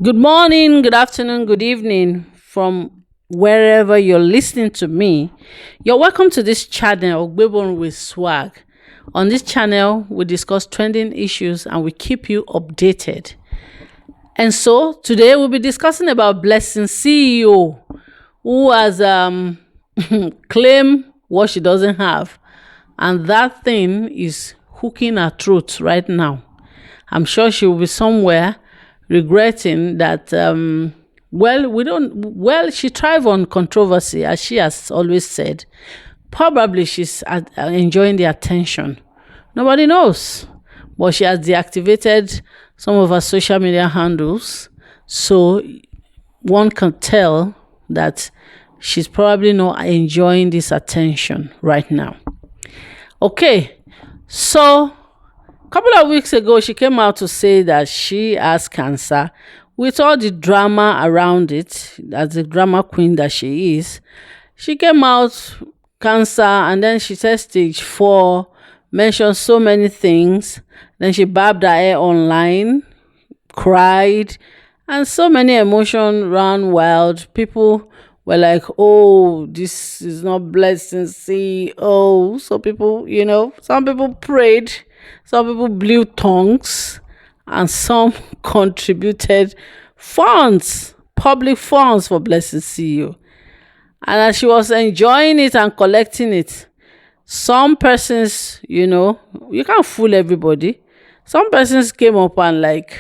Good morning, good afternoon, good evening from wherever you're listening to me. You're welcome to this channel, Gbebon with Swag. On this channel, we discuss trending issues and we keep you updated. And so today we'll be discussing about Blessing CEO, who has claimed what she doesn't have. And that thing is hooking her throat right now. I'm sure she will be somewhere regretting that she thrive on controversy, as she has always said. Probably she's enjoying the attention. Nobody knows, but she has deactivated some of her social media handles, so one can tell that she's probably not enjoying this attention right now. Okay, so couple of weeks ago, she came out to say that she has cancer with all the drama around it, as the drama queen that she is. She came out, cancer, and then she said stage 4, mentioned so many things. Then she barbed her hair online, cried, and so many emotions ran wild. People were like, oh, this is not blessing. See, oh, so people, some people prayed, some people blew tongues, and some contributed funds, public funds for Blessing CEO. And as she was enjoying it and collecting it, some persons, you can't fool everybody. Some persons came up and like,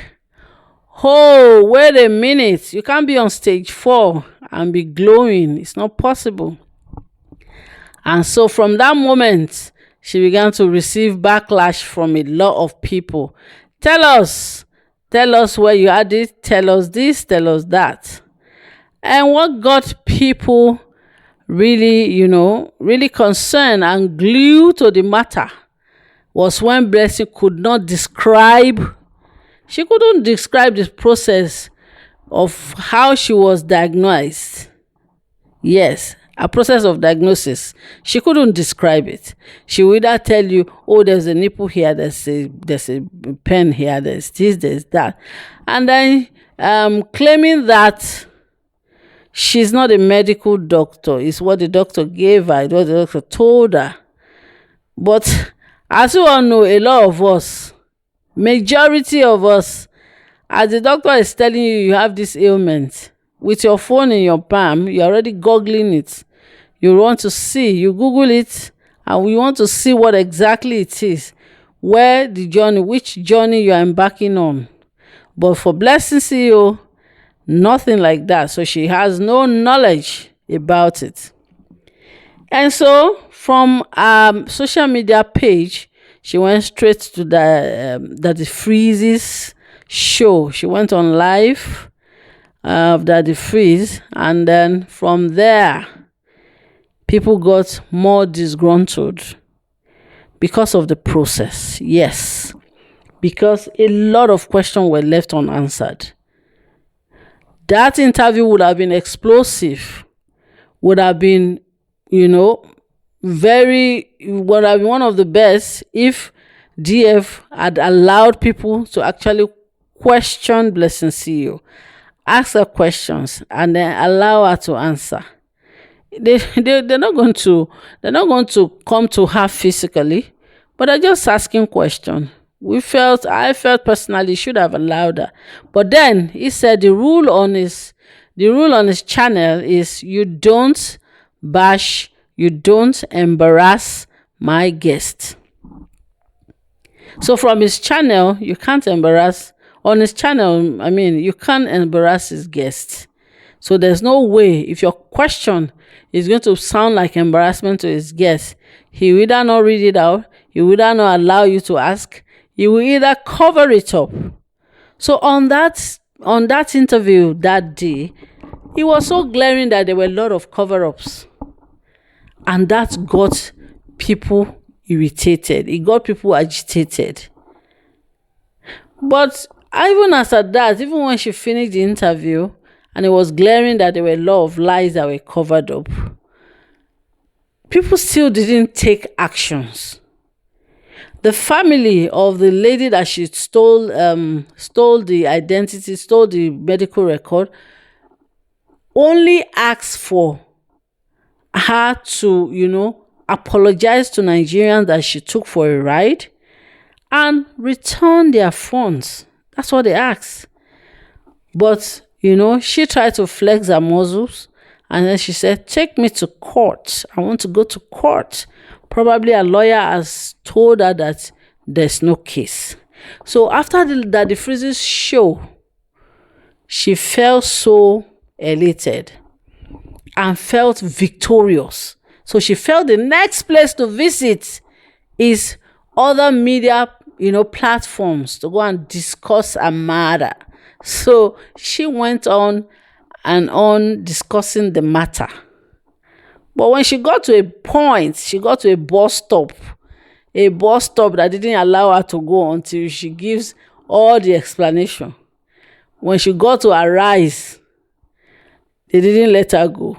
oh, wait a minute, you can't be on stage 4 and be glowing. It's not possible. And so from that moment, she began to receive backlash from a lot of people. Tell us where you had it, tell us this, tell us that. And what got people really, really concerned and glued to the matter was when Blessing could not describe, she couldn't describe the process of how she was diagnosed. Yes, a process of diagnosis. She couldn't describe it. She would either tell you, oh, there's a nipple here, there's a pen here, there's this, there's that. And then claiming that she's not a medical doctor. It's what the doctor gave her, it's what the doctor told her. But as you all know, a lot of us, majority of us, as the doctor is telling you you have this ailment, with your phone in your palm, you're already googling it. You want to see, you Google it, and we want to see what exactly it is, where the journey, which journey you are embarking on. But for Blessing CEO, nothing like that. So she has no knowledge about it. And so from social media page, she went straight to the Freeze's show. She went on live of Daddy Freeze, and then from there people got more disgruntled because of the process. Yes, because a lot of questions were left unanswered. That interview would have been explosive, would have been, would have been one of the best if DF had allowed people to actually question Blessing CEO, ask her questions, and then allow her to answer. They're not going to come to her physically, but they're just asking questions. I felt personally should have allowed her. But then he said the rule on his channel is you don't bash, you don't embarrass my guest. So from his channel, you can't embarrass. On his channel, you can't embarrass his guests. So there's no way, if your question is going to sound like embarrassment to his guests, he will either not read it out, he will either not allow you to ask, he will either cover it up. So on that interview that day, it was so glaring that there were a lot of cover-ups. And that got people irritated. It got people agitated. But even after that, even when she finished the interview and it was glaring that there were a lot of lies that were covered up, people still didn't take actions. The family of the lady that she stole the identity, stole the medical record, only asked for her to, apologize to Nigerians that she took for a ride and return their funds. That's what they asked. But, she tried to flex her muscles, and then she said, take me to court. I want to go to court. Probably a lawyer has told her that there's no case. So after the freezes show, she felt so elated and felt victorious. So she felt the next place to visit is other media, platforms to go and discuss a matter. So she went on and on discussing the matter. But when she got to a point, she got to a bus stop that didn't allow her to go until she gives all the explanation. When she got to Arise, they didn't let her go.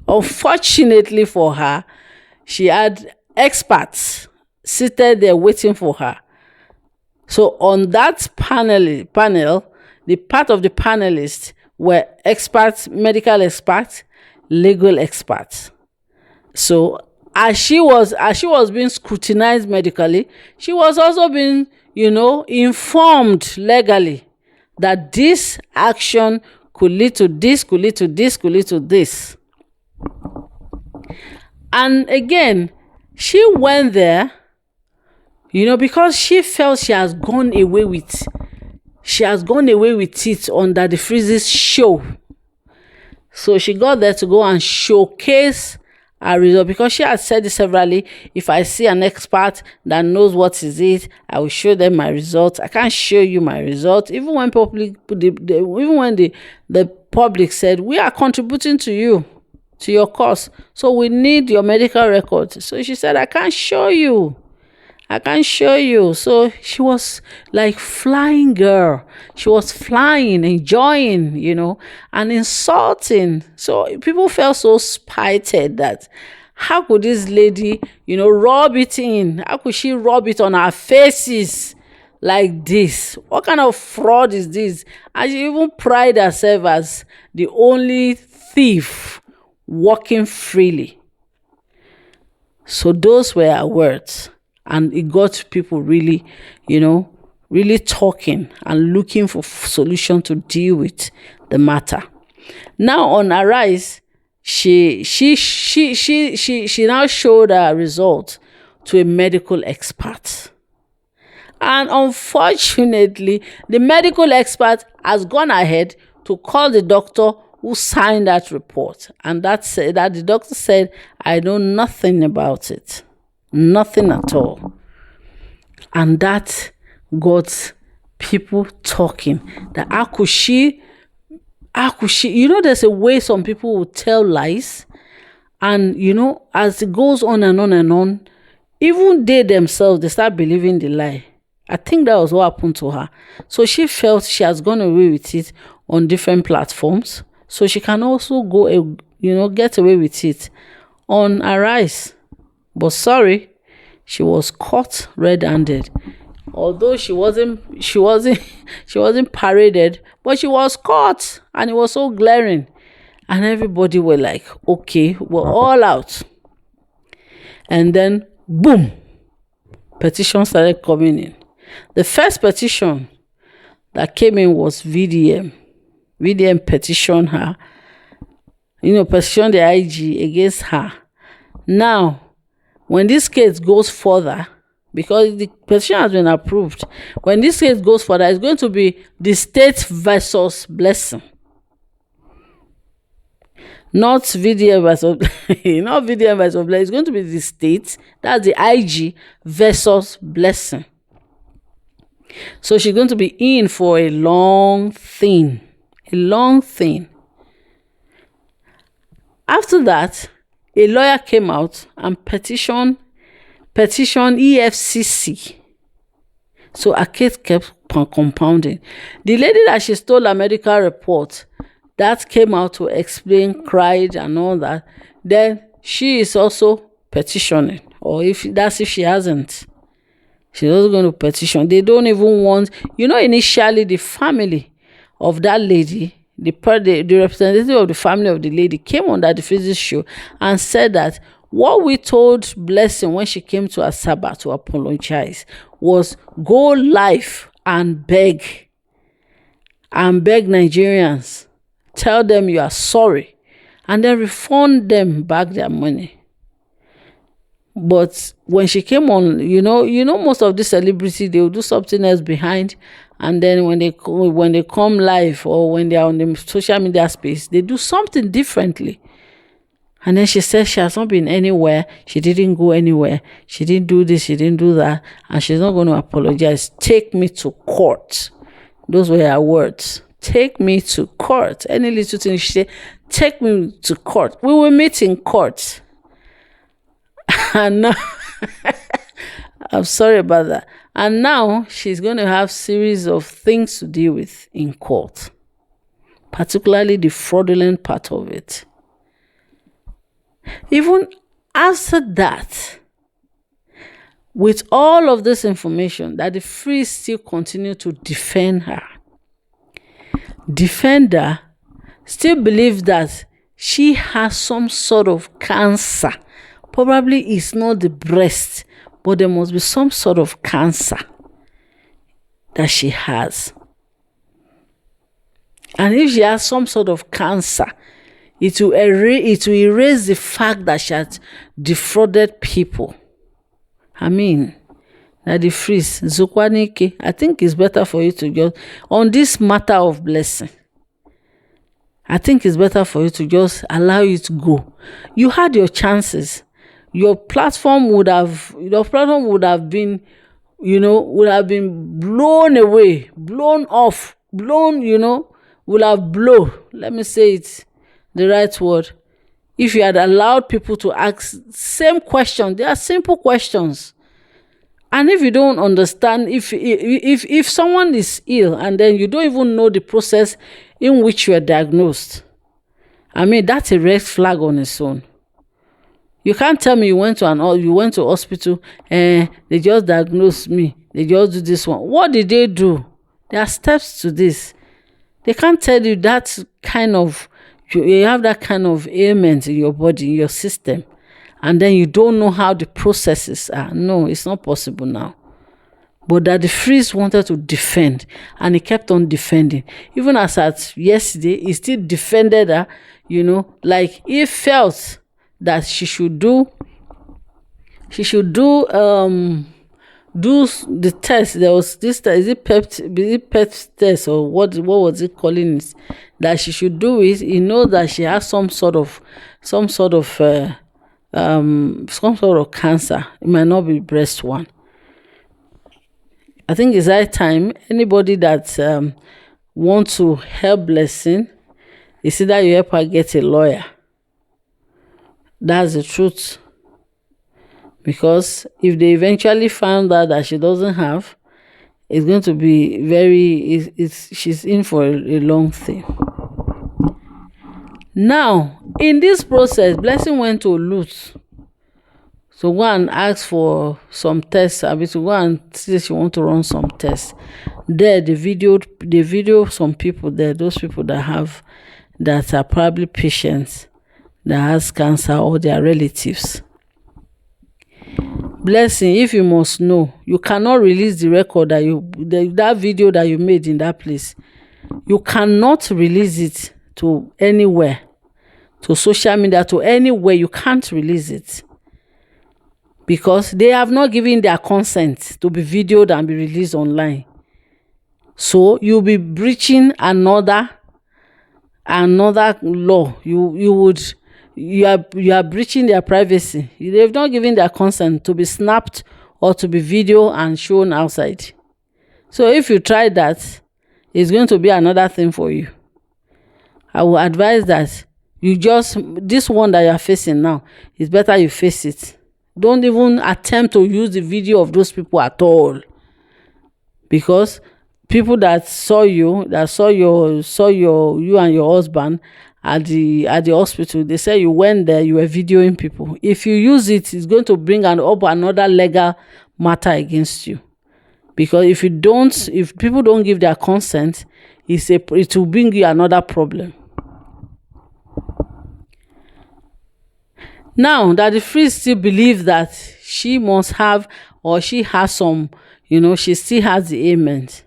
Unfortunately for her, she had experts seated there waiting for her. So on that panel, the part of the panelists were experts, medical experts, legal experts. So as she was being scrutinized medically, she was also being, informed legally that this action could lead to this, could lead to this, could lead to this. And again, she went there, because she felt she has gone away with it under the freezes show. So she got there to go and showcase her result, because she had said it severally. If I see an expert that knows what is it, I will show them my result. I can't show you my result. Even when the public said, we are contributing to you, to your cause, so we need your medical record. So she said, I can't show you. So she was like flying girl. She was flying, enjoying, and insulting. So people felt so spited that how could this lady, rub it in? How could she rub it on our faces like this? What kind of fraud is this? And she even pride herself as the only thief walking freely. So those were her words. And it got people really, really talking and looking for solution to deal with the matter. Now on Arise, she now showed her result to a medical expert. And unfortunately, the medical expert has gone ahead to call the doctor who signed that report. And that the doctor said, I know nothing about it. Nothing at all. And that got people talking. That how could she, there's a way some people will tell lies. And, as it goes on and on and on, even they themselves, they start believing the lie. I think that was what happened to her. So she felt she has gone away with it on different platforms. So she can also go, get away with it on Arise. But sorry, she was caught red-handed. Although she wasn't paraded, but she was caught, and it was so glaring. And everybody were like, okay, we're all out. And then, boom, petitions started coming in. The first petition that came in was VDM. VDM petitioned her, petitioned the IG against her. Now, when this case goes further, because the petition has been approved, when this case goes further, it's going to be the state versus Blessing. Not VDM versus not VDM versus Blessing. It's going to be the state, that's the IG versus Blessing. So she's going to be in for a long thing. After that, a lawyer came out and petitioned EFCC. So her case kept compounding. The lady that she stole her medical report, that came out to explain, cried and all that. Then she is also petitioning, or if she hasn't. She's also going to petition. They don't even want, initially the family of that lady, the representative of the family of the lady came on that the physics show and said that what we told Blessing when she came to Asaba to apologize was go live and beg Nigerians, tell them you are sorry, and then refund them back their money. But when she came on, most of the celebrities, they will do something else behind, and then when they come live or when they are on the social media space, they do something differently. And then she said she has not been anywhere, she didn't go anywhere, she didn't do this, she didn't do that, and she's not going to apologize. Take me to court. Those were her words. Take me to court. Any little thing she said, take me to court. We will meet in court. And now, I'm sorry about that. And now she's going to have series of things to deal with in court, particularly the fraudulent part of it. Even after that, with all of this information, that the Free still continue to defend her. Defender still believes that she has some sort of cancer. Probably it's not the breast, but there must be some sort of cancer that she has. And if she has some sort of cancer, it will erase the fact that she has defrauded people. I mean, that the freeze, Zukwanike, I think it's better for you to just, on this matter of Blessing, I think it's better for you to just allow it to go. You had your chances. Your platform would have been, would have been blown away, blown off, would have blown. Let me say it the right word. If you had allowed people to ask same questions, they are simple questions. And if you don't understand, if someone is ill and then you don't even know the process in which you are diagnosed, I mean, that's a red flag on its own. You can't tell me you went to hospital and they just diagnosed me. They just do this one. What did they do? There are steps to this. They can't tell you that kind of, you have that kind of ailment in your body, in your system, and then you don't know how the processes are. No, it's not possible now. But that the Freeze wanted to defend, and he kept on defending. Even as at yesterday, he still defended her, like he felt that she should do the test. There was this test, is it PET test or what was it calling it, that she should do it. He knows that she has some sort of cancer. It might not be breast one. I think it's that time anybody that want to help Blessing, it's either you help her get a lawyer. That's the truth. Because if they eventually found out that she doesn't have, it's going to be she's in for a long thing. Now, in this process, Blessing went to Lutz to go and ask for some tests. I mean, to go and see she want to run some tests. There, they video some people there, those people that are probably patients that has cancer or their relatives. Blessing, if you must know, you cannot release the record that video that you made in that place. You cannot release it to anywhere, to social media, to anywhere. You can't release it because they have not given their consent to be videoed and be released online. So you'll be breaching another law. You are breaching their privacy. They've not given their consent to be snapped or to be videoed and shown outside. So if you try that, it's going to be another thing for you. I will advise that this one that you are facing now, it's better you face it. Don't even attempt to use the video of those people at all. Because people that saw you and your husband at the hospital, they say you went there, you were videoing people. If you use it, it's going to bring up another legal matter against you. Because if people don't give their consent, it will bring you another problem. Now that the freeze still believes that she must have, or she has some, she still has the ailment.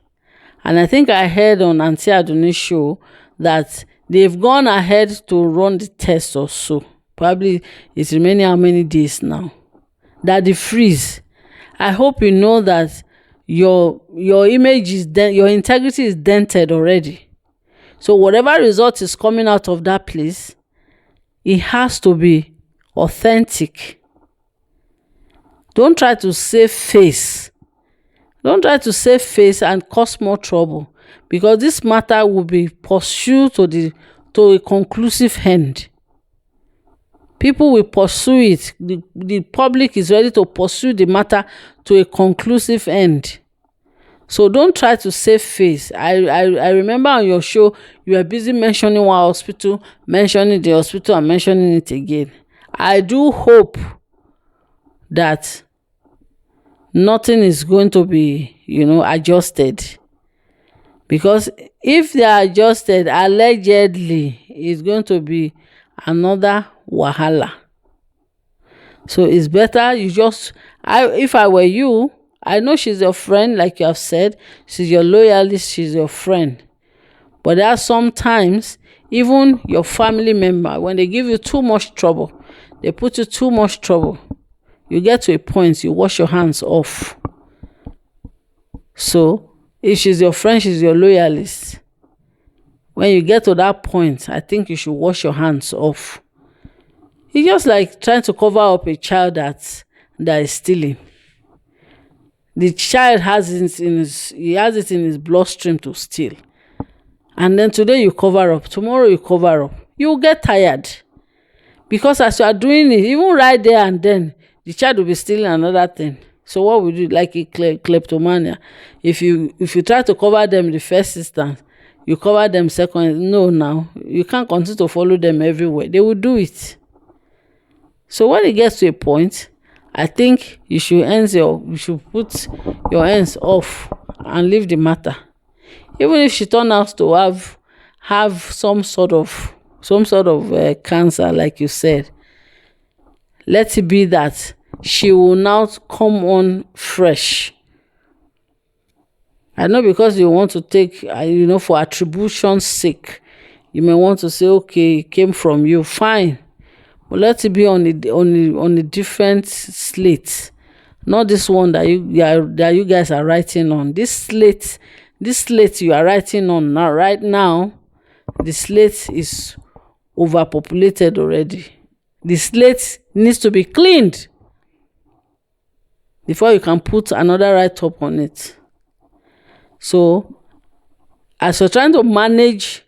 And I think I heard on Auntie Aduni's show that they've gone ahead to run the test or so. Probably it's remaining how many days now. That the freeze. I hope you know that your image is your integrity is dented already. So whatever result is coming out of that place, it has to be authentic. Don't try to save face. Don't try to save face and cause more trouble, because this matter will be pursued to a conclusive end. People will pursue it. The public is ready to pursue the matter to a conclusive end. So don't try to save face. I remember on your show you were busy mentioning one hospital, mentioning the hospital, and mentioning it again. I do hope that nothing is going to be, adjusted. Because if they are adjusted, allegedly, it's going to be another wahala. So it's better you if I were you, I know she's your friend, like you have said, she's your loyalist, she's your friend. But there are sometimes, even your family member, when they give you too much trouble, they put you too much trouble, you get to a point, you wash your hands off. So, if she's your friend, she's your loyalist, when you get to that point, I think you should wash your hands off. It's just like trying to cover up a child that is stealing. The child has it in his bloodstream to steal. And then today you cover up, tomorrow you cover up. You will get tired. Because as you are doing it, even right there and then, the child will be stealing another thing. So what would you like a kleptomania? If you try to cover them the first instance, you cover them second. No, now you can't continue to follow them everywhere. They will do it. So when it gets to a point, I think you should put your hands off and leave the matter. Even if she turns out to have some sort of cancer, like you said, let it be that she will now come on fresh. I know, because you want to take, for attribution's sake, you may want to say, okay, it came from you, fine, but let it be on a different slate, not this one that you guys are writing on. This slate you are writing on now, right now, the slate is overpopulated already. The slate needs to be cleaned before you can put another write-up on it. So, as you're trying to manage,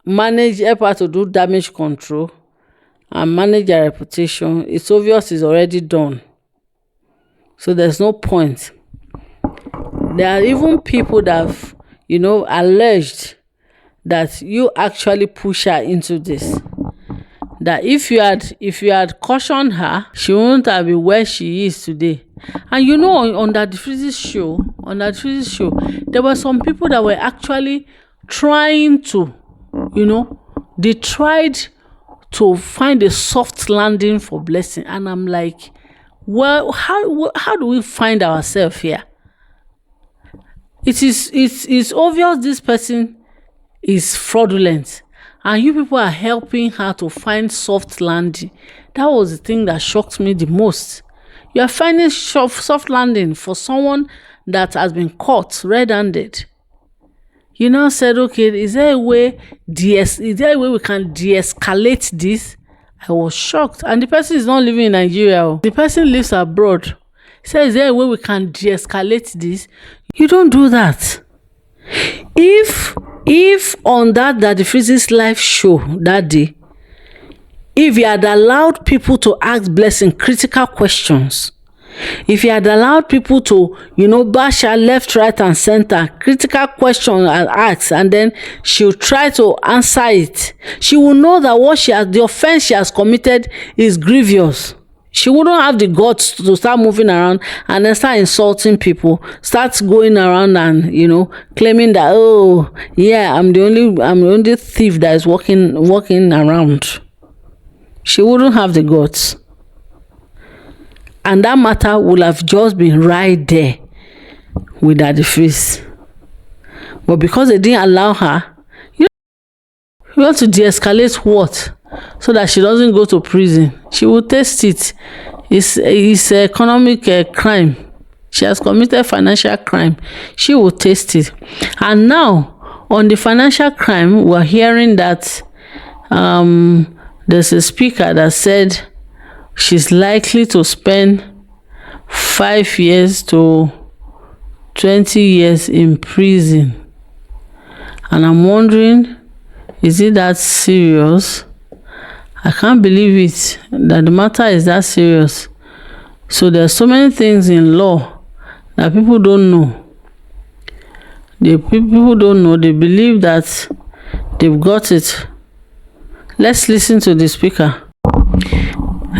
help her to do damage control and manage her reputation, it's obvious it's already done. So there's no point. There are even people that have, alleged that you actually push her into this. That if you had cautioned her, she wouldn't have been where she is today. And on that Freeze's show, there were some people that were actually trying to, they tried to find a soft landing for Blessing. And I'm like, well, how do we find ourselves here? It's obvious this person is fraudulent, and you people are helping her to find soft landing. That was the thing that shocked me the most. You are finding soft landing for someone that has been caught red-handed. You now said, okay, is there a way we can de-escalate this? I was shocked. And the person is not living in Nigeria. The person lives abroad. He said, is there a way we can de-escalate this? You don't do that. If on that the Freeze's live show that day, if you had allowed people to ask Blessing critical questions, if you had allowed people to, bash her left, right, and center, critical questions and ask, and then she'll try to answer it, she will know that the offense she has committed is grievous. She wouldn't have the guts to start moving around and then start insulting people, start going around and, claiming that, oh, yeah, I'm the only thief that is walking around. She wouldn't have the guts. And that matter would have just been right there with Daddy Freeze. But because they didn't allow her, you want to de-escalate what? So that she doesn't go to prison. She will taste it. It's economic crime. She has committed financial crime. She will taste it. And now, on the financial crime, we're hearing that there's a speaker that said she's likely to spend 5 years to 20 years in prison. And I'm wondering, is it that serious? I can't believe it, that the matter is that serious. So there's so many things in law that people don't know. People don't know. They believe that they've got it. Let's listen to the speaker.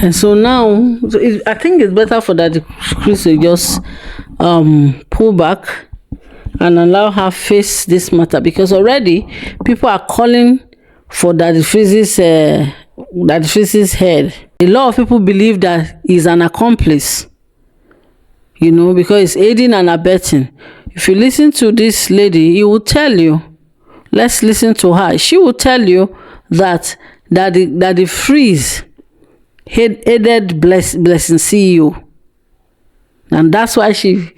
And so now, I think it's better for that Chris to just pull back and allow her face this matter, because already people are calling for Daddy Freeze's head. A lot of people believe that he's an accomplice, because he's aiding and abetting. If you listen to this lady, he will tell you, let's listen to her. She will tell you that Daddy Freeze aided Blessing CEO. And that's why she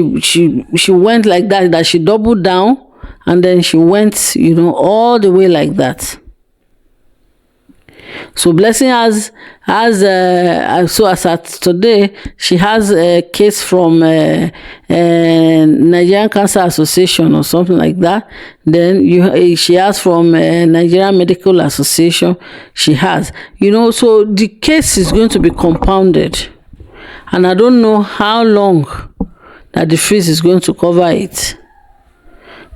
went like that she doubled down, and then she went, all the way like that. So Blessing has so as at today, she has a case from Nigerian Cancer Association or something like that. Then she has from Nigerian Medical Association. She has, so the case is going to be compounded, and I don't know how long that the freeze is going to cover it.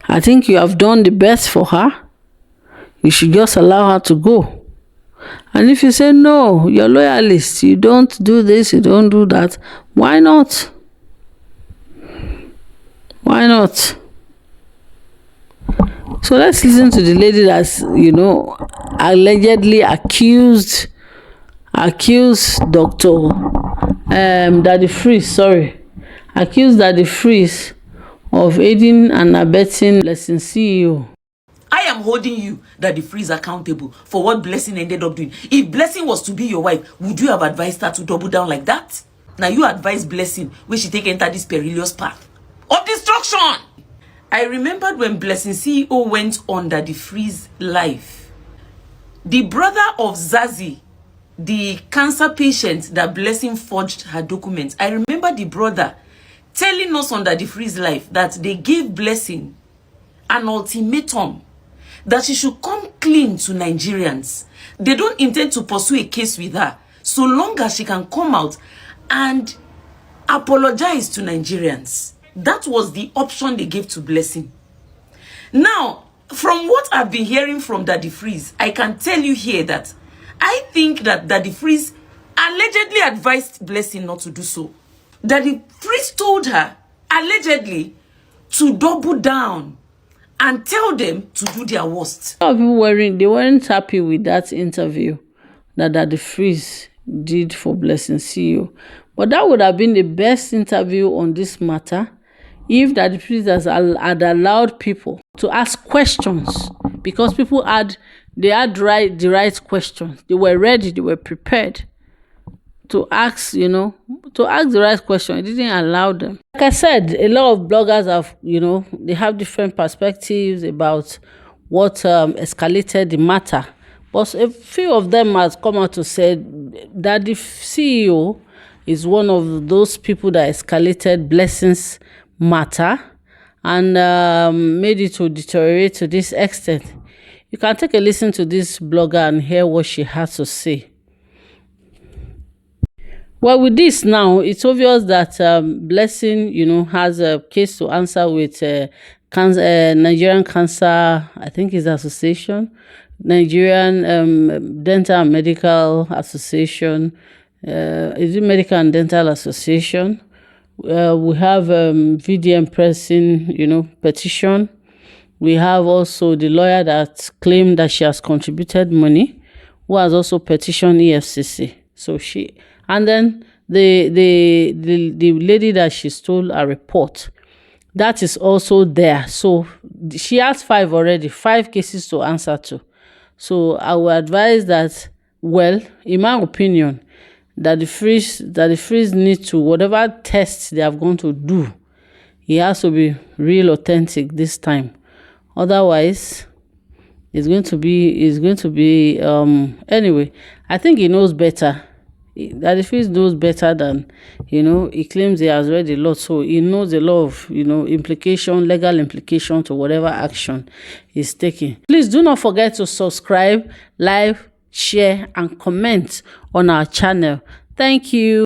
I think you have done the best for her. You should just allow her to go. And if you say, no, you're loyalist, you don't do this, you don't do that, why not? Why not? So let's listen to the lady that's, allegedly accused Dr. Daddy Freeze, accused Daddy Freeze of aiding and abetting Blessing CEO. I am holding you, Daddy Freeze, accountable for what Blessing ended up doing. If Blessing was to be your wife, would you have advised her to double down like that? Now you advise Blessing when she take enter this perilous path of destruction. I remembered when Blessing CEO went on Daddy Freeze live. The brother of Zazie, the cancer patient that Blessing forged her documents, I remember the brother telling us on Daddy Freeze live that they gave Blessing an ultimatum that she should come clean to Nigerians. They don't intend to pursue a case with her so long as she can come out and apologize to Nigerians. That was the option they gave to Blessing. Now, from what I've been hearing from Daddy Freeze, I can tell you here that I think that Daddy Freeze allegedly advised Blessing not to do so. Daddy Freeze told her, allegedly, to double down and tell them to do their worst. A lot of people they weren't happy with that interview that Daddy Freeze did for Blessing CEO. But that would have been the best interview on this matter if Daddy Freeze had allowed people to ask questions, because people had the right questions. They were ready, they were prepared to ask, to ask the right question. It didn't allow them. Like I said, a lot of bloggers have, they have different perspectives about what escalated the matter. But a few of them has come out to say that the CEO is one of those people that escalated Blessing's matter and made it to deteriorate to this extent. You can take a listen to this blogger and hear what she has to say. Well, with this now, it's obvious that Blessing, has a case to answer with Nigerian Cancer, I think it's Association, Nigerian Dental and Medical Association, is it Medical and Dental Association? We have VDM pressing, petition. We have also the lawyer that claimed that she has contributed money, who has also petitioned EFCC. So and then the lady that she stole a report, that is also there. So she has 5 already, 5 cases to answer to. So I will advise that, well, in my opinion, that the freeze need to, whatever tests they have gone to do, it has to be real authentic this time. Otherwise, it's going to be anyway. I think he knows better. That the freeze knows better than, he claims he has read a lot, so he knows a lot of, legal implication to whatever action he's taking. Please do not forget to subscribe, like, share, and comment on our channel. Thank you.